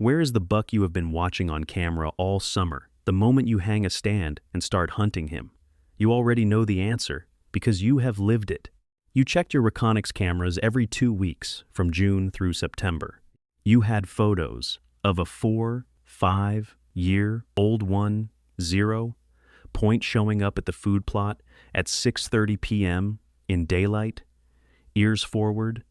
Where is the buck you have been watching on camera all summer, the moment you hang a stand and start hunting him? You already know the answer, because you have lived it. You checked your Reconyx cameras every 2 weeks, from June through September. You had photos of a 4, 5-year-old 1-0 point showing up at the food plot at 6:30 p.m. in daylight, ears forward,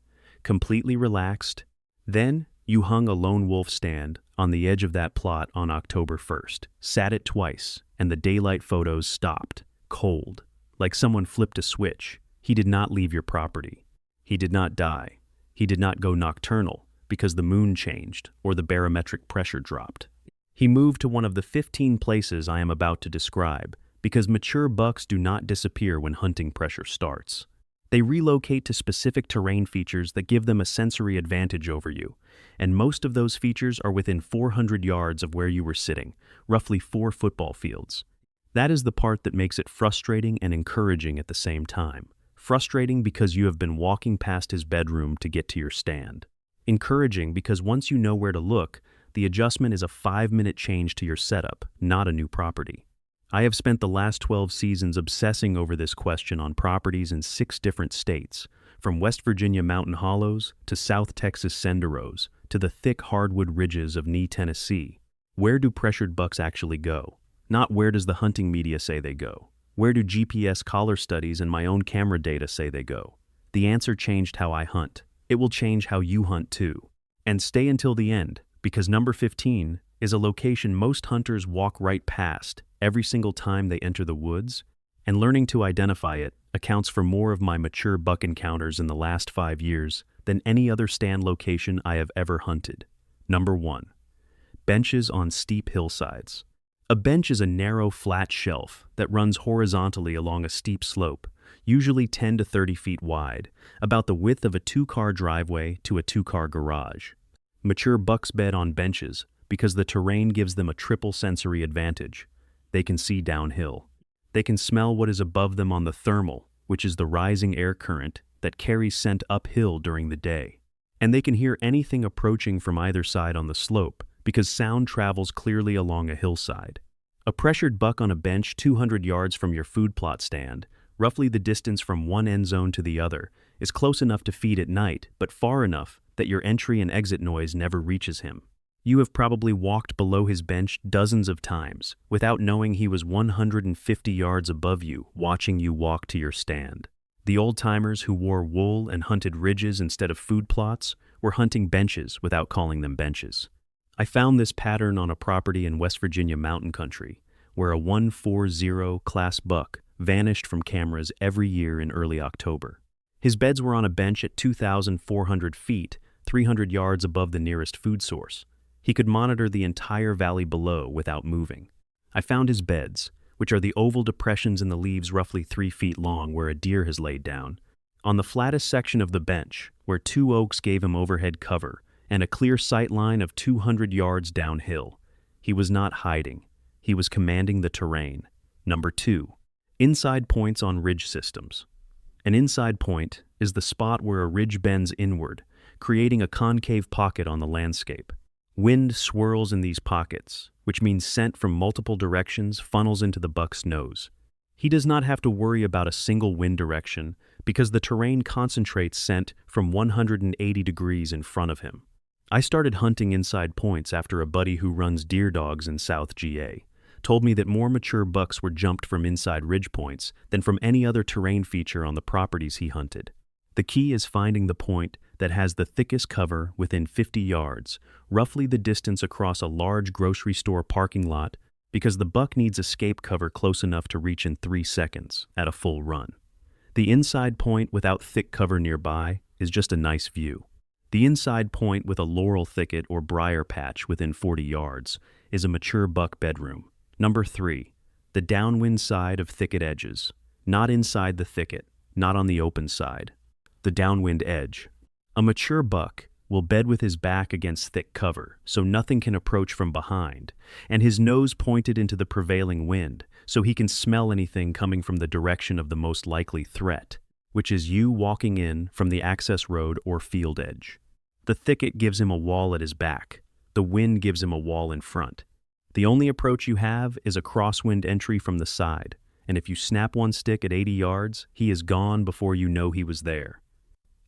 completely relaxed. Then you hung a lone wolf stand on the edge of that plot on October 1st, sat it twice, and the daylight photos stopped, cold, like someone flipped a switch. He did not leave your property. He did not die. He did not go nocturnal because the moon changed or the barometric pressure dropped. He moved to one of the 15 places I am about to describe because mature bucks do not disappear when hunting pressure starts. They relocate to specific terrain features that give them a sensory advantage over you, and most of those features are within 400 yards of where you were sitting, roughly 4 football fields. That is the part that makes it frustrating and encouraging at the same time. Frustrating because you have been walking past his bedroom to get to your stand. Encouraging because once you know where to look, the adjustment is a 5-minute change to your setup, not a new property. I have spent the last 12 seasons obsessing over this question on properties in 6 different states, from West Virginia mountain hollows to South Texas senderos to the thick hardwood ridges of Knee, Tennessee. Where do pressured bucks actually go? Not where does the hunting media say they go. Where do GPS collar studies and my own camera data say they go? The answer changed how I hunt. It will change how you hunt too. And stay until the end, because number 15 is a location most hunters walk right past every single time they enter the woods, and learning to identify it accounts for more of my mature buck encounters in the last 5 years than any other stand location I have ever hunted. Number 1. Benches on steep hillsides. A bench is a narrow, flat shelf that runs horizontally along a steep slope, usually 10 to 30 feet wide, about the width of a 2-car driveway to a 2-car garage. Mature bucks bed on benches because the terrain gives them a triple sensory advantage. They can see downhill. They can smell what is above them on the thermal, which is the rising air current that carries scent uphill during the day. And they can hear anything approaching from either side on the slope, because sound travels clearly along a hillside. A pressured buck on a bench 200 yards from your food plot stand, roughly the distance from one end zone to the other, is close enough to feed at night, but far enough that your entry and exit noise never reaches him. You have probably walked below his bench dozens of times without knowing he was 150 yards above you, watching you walk to your stand. The old-timers who wore wool and hunted ridges instead of food plots were hunting benches without calling them benches. I found this pattern on a property in West Virginia mountain country, where a 140 class buck vanished from cameras every year in early October. His beds were on a bench at 2,400 feet, 300 yards above the nearest food source. He could monitor the entire valley below without moving. I found his beds, which are the oval depressions in the leaves roughly 3 feet long where a deer has laid down, on the flattest section of the bench, where 2 oaks gave him overhead cover and a clear sight line of 200 yards downhill. He was not hiding. He was commanding the terrain. Number 2. Inside points on ridge systems. An inside point is the spot where a ridge bends inward, creating a concave pocket on the landscape. Wind swirls in these pockets, which means scent from multiple directions funnels into the buck's nose. He does not have to worry about a single wind direction because the terrain concentrates scent from 180 degrees in front of him. I started hunting inside points after a buddy who runs deer dogs in South GA told me that more mature bucks were jumped from inside ridge points than from any other terrain feature on the properties he hunted. The key is finding the point that has the thickest cover within 50 yards, roughly the distance across a large grocery store parking lot, because the buck needs escape cover close enough to reach in 3 seconds at a full run. The inside point without thick cover nearby is just a nice view. The inside point with a laurel thicket or briar patch within 40 yards is a mature buck bedroom. Number 3. The downwind side of thicket edges. Not inside the thicket, not on the open side. The downwind edge. A mature buck will bed with his back against thick cover, so nothing can approach from behind, and his nose pointed into the prevailing wind, so he can smell anything coming from the direction of the most likely threat, which is you walking in from the access road or field edge. The thicket gives him a wall at his back, The wind gives him a wall in front. The only approach you have is a crosswind entry from the side, and if you snap one stick at 80 yards, he is gone before you know he was there.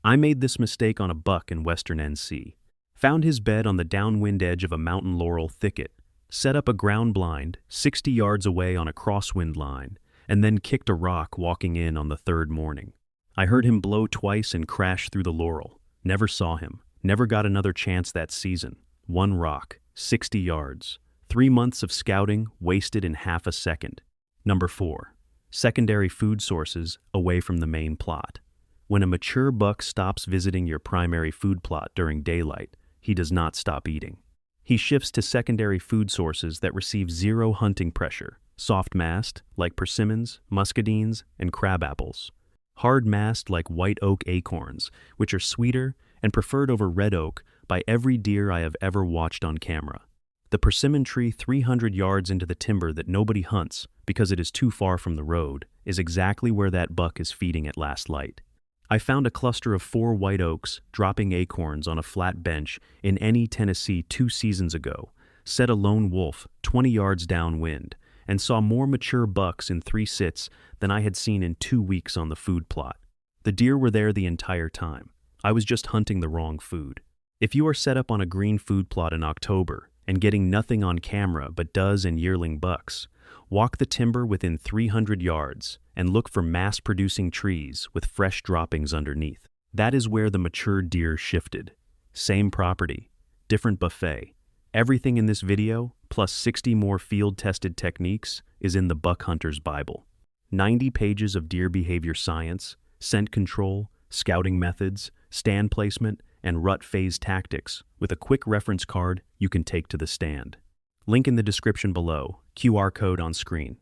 I made this mistake on a buck in western NC. Found his bed on the downwind edge of a mountain laurel thicket, set up a ground blind 60 yards away on a crosswind line, and then kicked a rock walking in on the third morning. I heard him blow twice and crash through the laurel. Never saw him. Never got another chance that season. One rock, 60 yards. 3 months of scouting wasted in half a second. Number 4. Secondary food sources away from the main plot. When a mature buck stops visiting your primary food plot during daylight, he does not stop eating. He shifts to secondary food sources that receive zero hunting pressure, soft mast like persimmons, muscadines, and crabapples. Hard mast like white oak acorns, which are sweeter and preferred over red oak by every deer I have ever watched on camera. The persimmon tree 300 yards into the timber that nobody hunts because it is too far from the road is exactly where that buck is feeding at last light. I found a cluster of 4 white oaks dropping acorns on a flat bench in Any, Tennessee 2 seasons ago, set a lone wolf 20 yards downwind, and saw more mature bucks in 3 sits than I had seen in 2 weeks on the food plot. The deer were there the entire time. I was just hunting the wrong food. If you are set up on a green food plot in October and getting nothing on camera but does and yearling bucks, walk the timber within 300 yards and look for mass-producing trees with fresh droppings underneath. That is where the mature deer shifted. Same property, different buffet. Everything in this video, plus 60 more field-tested techniques, is in the Buck Hunter's Bible. 90 pages of deer behavior science, scent control, scouting methods, stand placement, and rut phase tactics, with a quick reference card you can take to the stand. Link in the description below, QR code on screen.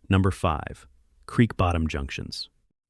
Number 5. Creek bottom junctions.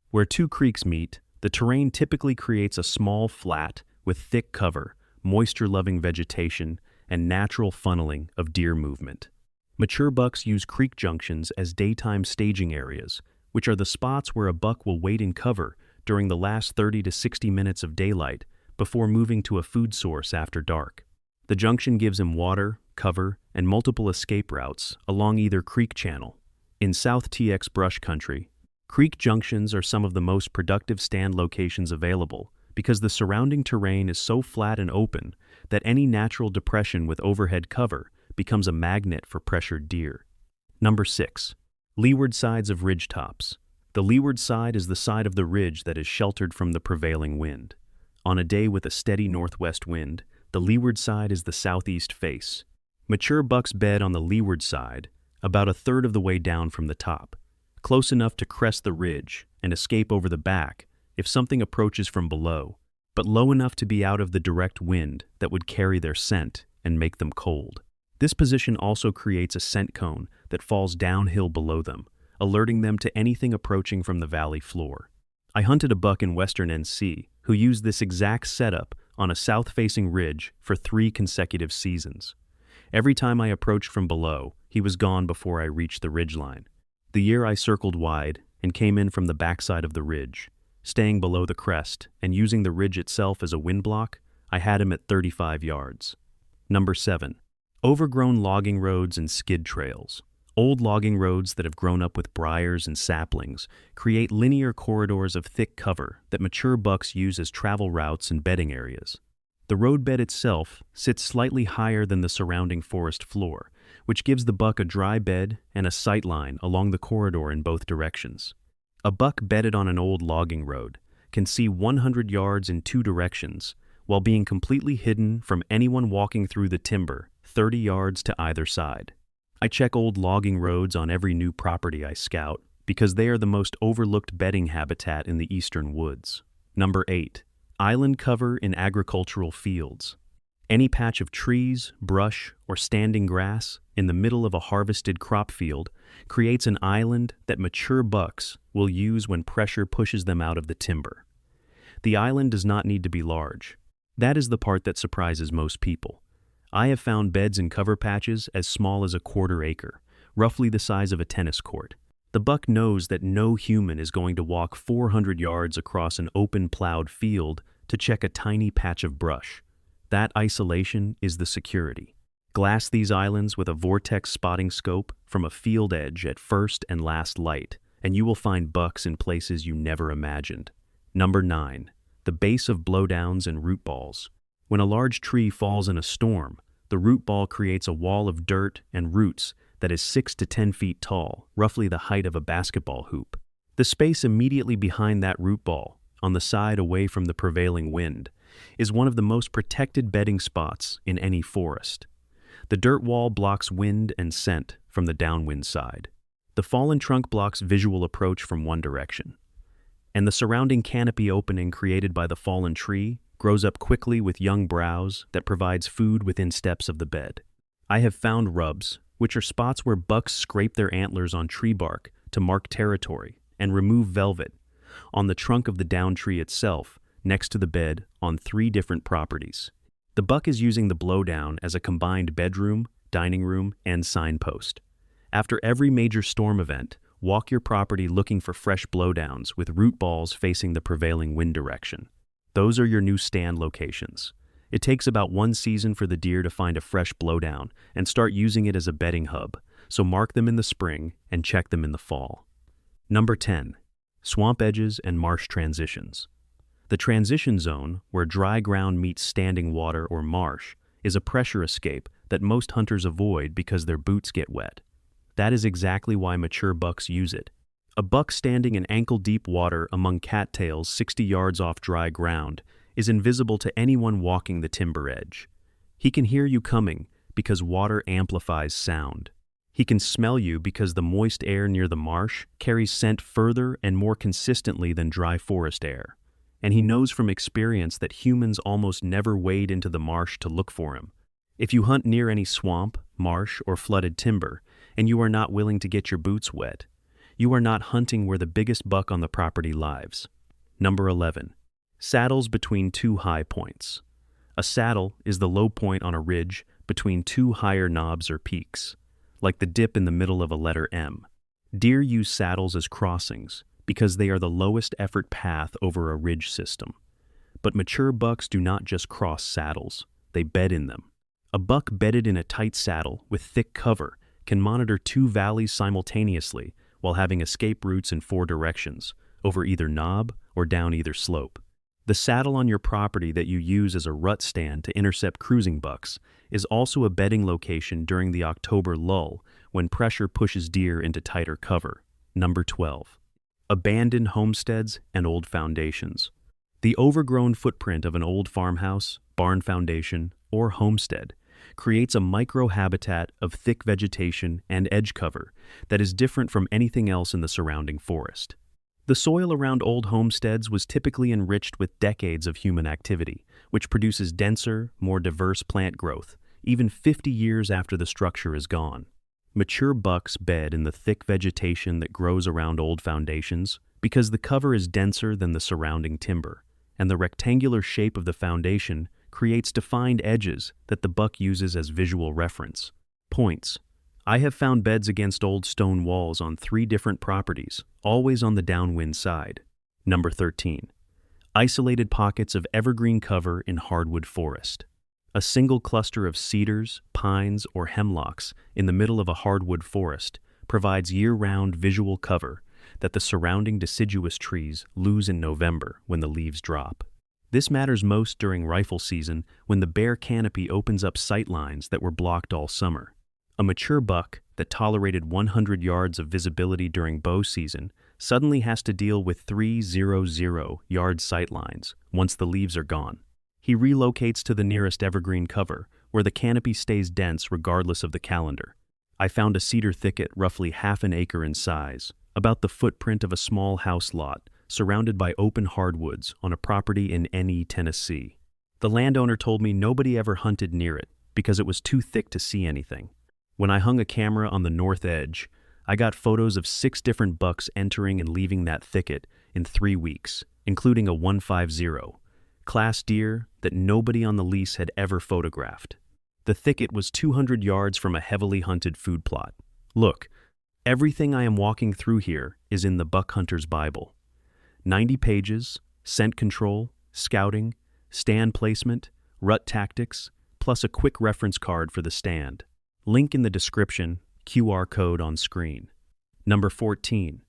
Where 2 creeks meet, the terrain typically creates a small flat with thick cover, moisture-loving vegetation, and natural funneling of deer movement. Mature bucks use creek junctions as daytime staging areas, which are the spots where a buck will wait in cover during the last 30 to 60 minutes of daylight before moving to a food source after dark. The junction gives him water, cover, and multiple escape routes along either creek channel. In South TX brush country, creek junctions are some of the most productive stand locations available because the surrounding terrain is so flat and open that any natural depression with overhead cover becomes a magnet for pressured deer. Number 6. Leeward sides of ridge tops. The leeward side is the side of the ridge that is sheltered from the prevailing wind. On a day with a steady northwest wind, the leeward side is the southeast face. Mature bucks bed on the leeward side, about a third of the way down from the top, close enough to crest the ridge and escape over the back if something approaches from below, but low enough to be out of the direct wind that would carry their scent and make them cold. This position also creates a scent cone that falls downhill below them, alerting them to anything approaching from the valley floor. I hunted a buck in western NC who used this exact setup on a south-facing ridge for 3 consecutive seasons. Every time I approached from below, he was gone before I reached the ridgeline. The year I circled wide and came in from the backside of the ridge, staying below the crest and using the ridge itself as a wind block, I had him at 35 yards. Number 7. Overgrown logging roads and skid trails. Old logging roads that have grown up with briars and saplings create linear corridors of thick cover that mature bucks use as travel routes and bedding areas. The roadbed itself sits slightly higher than the surrounding forest floor, which gives the buck a dry bed and a sight line along the corridor in both directions. A buck bedded on an old logging road can see 100 yards in 2 directions while being completely hidden from anyone walking through the timber 30 yards to either side. I check old logging roads on every new property I scout because they are the most overlooked bedding habitat in the eastern woods. Number 8. Island cover in agricultural fields. Any patch of trees, brush, or standing grass in the middle of a harvested crop field creates an island that mature bucks will use when pressure pushes them out of the timber. The island does not need to be large. That is the part that surprises most people. I have found beds and cover patches as small as a 1/4 acre, roughly the size of a tennis court. The buck knows that no human is going to walk 400 yards across an open plowed field to check a tiny patch of brush. That isolation is the security. Glass these islands with a vortex spotting scope from a field edge at first and last light, and you will find bucks in places you never imagined. Number 9. The base of blowdowns and root balls. When a large tree falls in a storm, the root ball creates a wall of dirt and roots that is 6 to 10 feet tall, roughly the height of a basketball hoop. The space immediately behind that root ball, on the side away from the prevailing wind, is one of the most protected bedding spots in any forest. The dirt wall blocks wind and scent from the downwind side. The fallen trunk blocks visual approach from one direction. And the surrounding canopy opening created by the fallen tree grows up quickly with young browse that provides food within steps of the bed. I have found rubs, which are spots where bucks scrape their antlers on tree bark to mark territory and remove velvet, on the trunk of the down tree itself, next to the bed, on 3 different properties. The buck is using the blowdown as a combined bedroom, dining room, and signpost. After every major storm event, walk your property looking for fresh blowdowns with root balls facing the prevailing wind direction. Those are your new stand locations. It takes about 1 season for the deer to find a fresh blowdown and start using it as a bedding hub, so mark them in the spring and check them in the fall. Number 10. Swamp edges and marsh transitions. The transition zone, where dry ground meets standing water or marsh, is a pressure escape that most hunters avoid because their boots get wet. That is exactly why mature bucks use it. A buck standing in ankle-deep water among cattails 60 yards off dry ground is invisible to anyone walking the timber edge. He can hear you coming because water amplifies sound. He can smell you because the moist air near the marsh carries scent further and more consistently than dry forest air. And he knows from experience that humans almost never wade into the marsh to look for him. If you hunt near any swamp, marsh, or flooded timber, and you are not willing to get your boots wet, you are not hunting where the biggest buck on the property lives. Number 11. Saddles between 2 high points. A saddle is the low point on a ridge between 2 higher knobs or peaks, like the dip in the middle of a letter M. Deer use saddles as crossings because they are the lowest effort path over a ridge system. But mature bucks do not just cross saddles, they bed in them. A buck bedded in a tight saddle with thick cover can monitor 2 valleys simultaneously while having escape routes in 4 directions, over either knob or down either slope. The saddle on your property that you use as a rut stand to intercept cruising bucks is also a bedding location during the October lull when pressure pushes deer into tighter cover. Number 12. Abandoned homesteads and old foundations. The overgrown footprint of an old farmhouse, barn foundation, or homestead creates a microhabitat of thick vegetation and edge cover that is different from anything else in the surrounding forest. The soil around old homesteads was typically enriched with decades of human activity, which produces denser, more diverse plant growth, even 50 years after the structure is gone. Mature bucks bed in the thick vegetation that grows around old foundations because the cover is denser than the surrounding timber, and the rectangular shape of the foundation creates defined edges that the buck uses as visual reference. Points. I have found beds against old stone walls on 3 different properties, always on the downwind side. Number 13. Isolated pockets of evergreen cover in hardwood forest. A single cluster of cedars, pines, or hemlocks in the middle of a hardwood forest provides year-round visual cover that the surrounding deciduous trees lose in November when the leaves drop. This matters most during rifle season when the bare canopy opens up sight lines that were blocked all summer. A mature buck that tolerated 100 yards of visibility during bow season suddenly has to deal with 300-yard sight lines once the leaves are gone. He relocates to the nearest evergreen cover, where the canopy stays dense regardless of the calendar. I found a cedar thicket roughly half an acre in size, about the footprint of a small house lot, surrounded by open hardwoods on a property in NE, Tennessee. The landowner told me nobody ever hunted near it because it was too thick to see anything. When I hung a camera on the north edge, I got photos of 6 different bucks entering and leaving that thicket in 3 weeks, including a 150, class deer that nobody on the lease had ever photographed. The thicket was 200 yards from a heavily hunted food plot. Look, everything I am walking through here is in the Buck Hunter's Bible. 90 pages, scent control, scouting, stand placement, rut tactics, plus a quick reference card for the stand. Link in the description, QR code on screen. Number 14.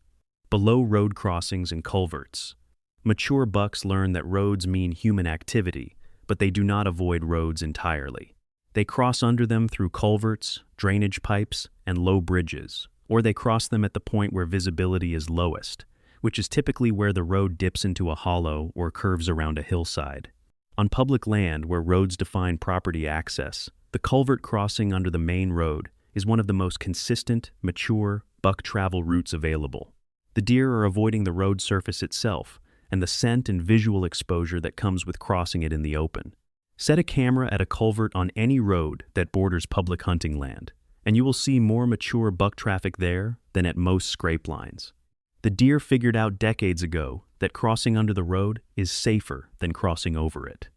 Below road crossings and culverts. Mature bucks learn that roads mean human activity, but they do not avoid roads entirely. They cross under them through culverts, drainage pipes, and low bridges, or they cross them at the point where visibility is lowest, which is typically where the road dips into a hollow or curves around a hillside. On public land where roads define property access, the culvert crossing under the main road is one of the most consistent, mature buck travel routes available. The deer are avoiding the road surface itself and the scent and visual exposure that comes with crossing it in the open. Set a camera at a culvert on any road that borders public hunting land, and you will see more mature buck traffic there than at most scrape lines. The deer figured out decades ago that crossing under the road is safer than crossing over it.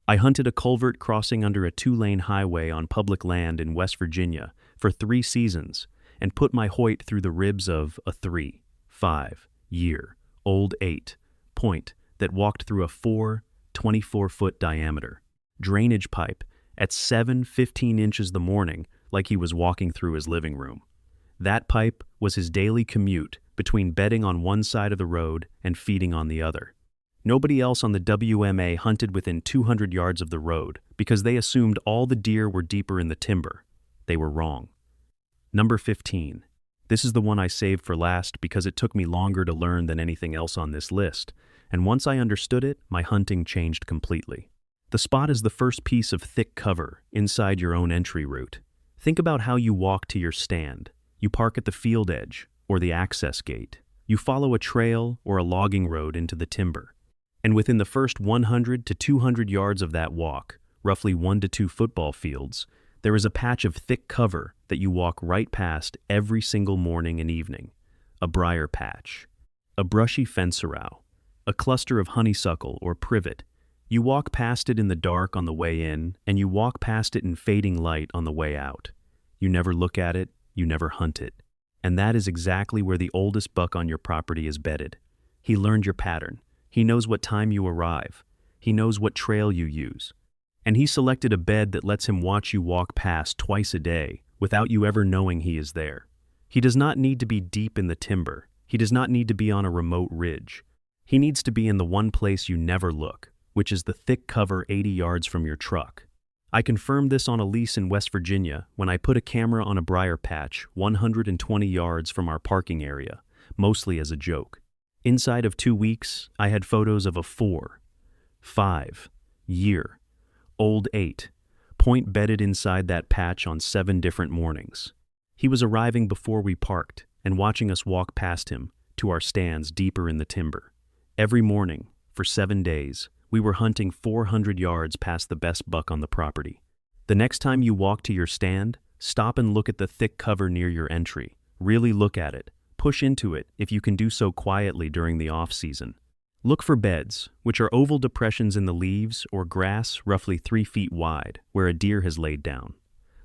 I hunted a culvert crossing under a 2-lane highway on public land in West Virginia for 3 seasons and put my Hoyt through the ribs of a 3, 5-year-old 8 point that walked through a 24-foot diameter drainage pipe at 7:15 inches the morning like he was walking through his living room. That pipe was his daily commute between bedding on one side of the road and feeding on the other. Nobody else on the WMA hunted within 200 yards of the road because they assumed all the deer were deeper in the timber. They were wrong. Number 15. This is the one I saved for last because it took me longer to learn than anything else on this list, and once I understood it, my hunting changed completely. The spot is the first piece of thick cover inside your own entry route. Think about how you walk to your stand. You park at the field edge or the access gate. You follow a trail or a logging road into the timber. And within the first 100 to 200 yards of that walk, roughly 1 to 2 football fields, there is a patch of thick cover that you walk right past every single morning and evening. A briar patch, a brushy fencerrow, a cluster of honeysuckle or privet. You walk past it in the dark on the way in, and you walk past it in fading light on the way out. You never look at it, you never hunt it. And that is exactly where the oldest buck on your property is bedded. He learned your pattern. He knows what time you arrive. He knows what trail you use. And he selected a bed that lets him watch you walk past twice a day without you ever knowing he is there. He does not need to be deep in the timber. He does not need to be on a remote ridge. He needs to be in the one place you never look, which is the thick cover 80 yards from your truck. I confirmed this on a lease in West Virginia when I put a camera on a briar patch 120 yards from our parking area, mostly as a joke. Inside of 2 weeks, I had photos of a 4, 5-year-old 8 point bedded inside that patch on 7 different mornings. He was arriving before we parked and watching us walk past him to our stands deeper in the timber. Every morning, for 7 days, we were hunting 400 yards past the best buck on the property. The next time you walk to your stand, stop and look at the thick cover near your entry. Really look at it. Push into it if you can do so quietly during the off-season. Look for beds, which are oval depressions in the leaves or grass roughly 3 feet wide where a deer has laid down.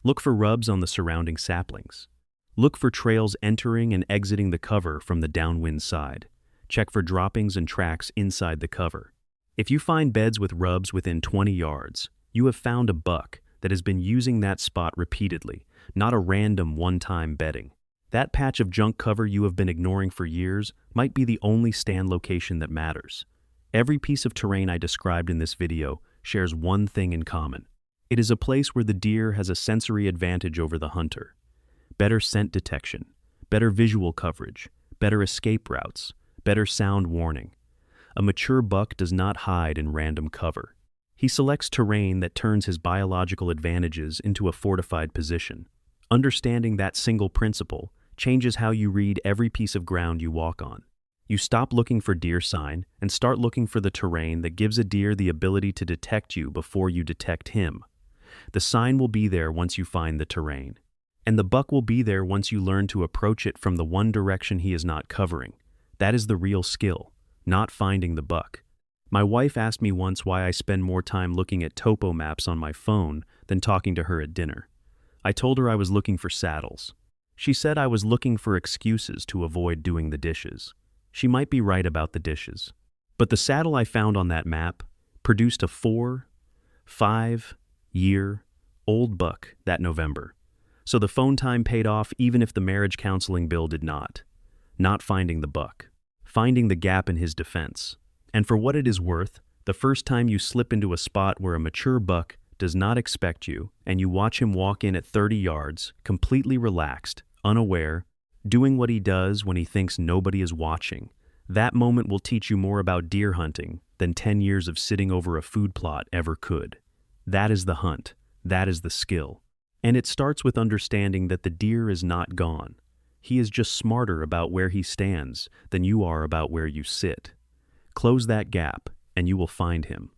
Look for rubs on the surrounding saplings. Look for trails entering and exiting the cover from the downwind side. Check for droppings and tracks inside the cover. If you find beds with rubs within 20 yards, you have found a buck that has been using that spot repeatedly, not a random one-time bedding. That patch of junk cover you have been ignoring for years might be the only stand location that matters. Every piece of terrain I described in this video shares one thing in common. It is a place where the deer has a sensory advantage over the hunter. Better scent detection, better visual coverage, better escape routes, better sound warning. A mature buck does not hide in random cover. He selects terrain that turns his biological advantages into a fortified position. Understanding that single principle changes how you read every piece of ground you walk on. You stop looking for deer sign and start looking for the terrain that gives a deer the ability to detect you before you detect him. The sign will be there once you find the terrain. And the buck will be there once you learn to approach it from the one direction he is not covering. That is the real skill. Not finding the buck. My wife asked me once why I spend more time looking at topo maps on my phone than talking to her at dinner. I told her I was looking for saddles. She said I was looking for excuses to avoid doing the dishes. She might be right about the dishes. But the saddle I found on that map produced a 4, 5-year Old buck that November. So the phone time paid off even if the marriage counseling bill did not. Not finding the buck. Finding the gap in his defense. And for what it is worth, the first time you slip into a spot where a mature buck does not expect you and you watch him walk in at 30 yards, completely relaxed, unaware, doing what he does when he thinks nobody is watching, that moment will teach you more about deer hunting than 10 years of sitting over a food plot ever could. That is the hunt. That is the skill. And it starts with understanding that the deer is not gone. He is just smarter about where he stands than you are about where you sit. Close that gap, and you will find him.